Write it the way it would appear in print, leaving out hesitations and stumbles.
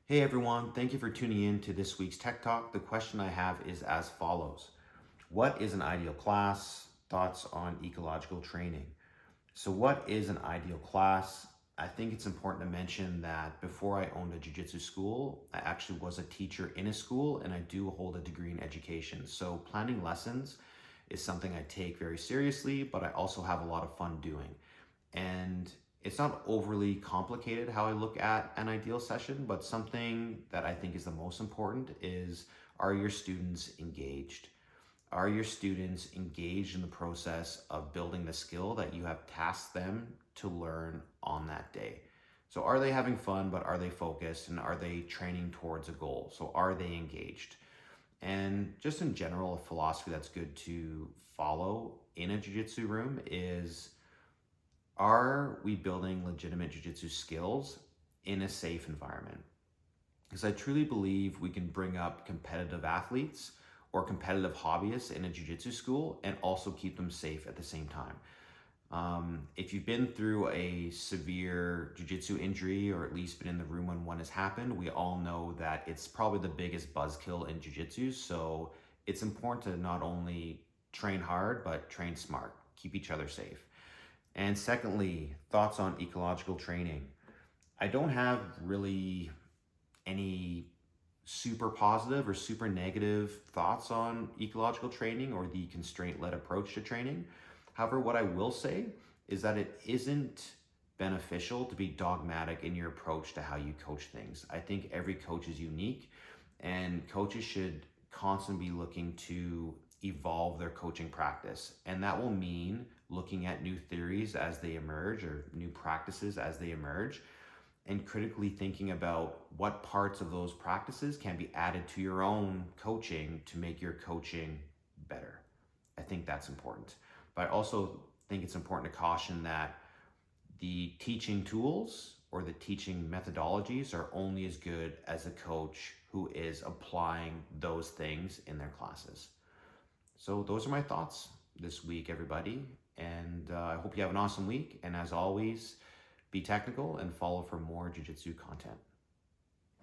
Hey everyone, thank you for tuning in to this week's Tech Talk. The question I have is as follows. What is an ideal class? Thoughts on ecological training. So what is an ideal class? I think it's important to mention that before I owned a jiu-jitsu school, I actually was a teacher in a school and I do hold a degree in education. So planning lessons is something I take very seriously, but I also have a lot of fun doing. And it's not overly complicated how I look at an ideal session, but something that I think is the most important is, are your students engaged? Are your students engaged in the process of building the skill that you have tasked them to learn on that day? So are they having fun, but are they focused, and are they training towards a goal? So are they engaged? And just in general, a philosophy that's good to follow in a jiu-jitsu room is, are we building legitimate jiu-jitsu skills in a safe environment? Because I truly believe we can bring up competitive athletes or competitive hobbyists in a jiu-jitsu school and also keep them safe at the same time. If you've been through a severe jiu-jitsu injury, or at least been in the room when one has happened, we all know that it's probably the biggest buzzkill in jiu-jitsu. So it's important to not only train hard, but train smart, keep each other safe. And secondly, thoughts on ecological training. I don't have really any super positive or super negative thoughts on ecological training or the constraint-led approach to training. However, what I will say is that it isn't beneficial to be dogmatic in your approach to how you coach things. I think every coach is unique, and coaches should constantly be looking to evolve their coaching practice. And that will mean looking at new theories as they emerge or new practices as they emerge, and critically thinking about what parts of those practices can be added to your own coaching to make your coaching better. I think that's important. But I also think it's important to caution that the teaching tools or the teaching methodologies are only as good as the coach who is applying those things in their classes. So those are my thoughts this week, everybody. And I hope you have an awesome week. And as always, be technical and follow for more jiu-jitsu content.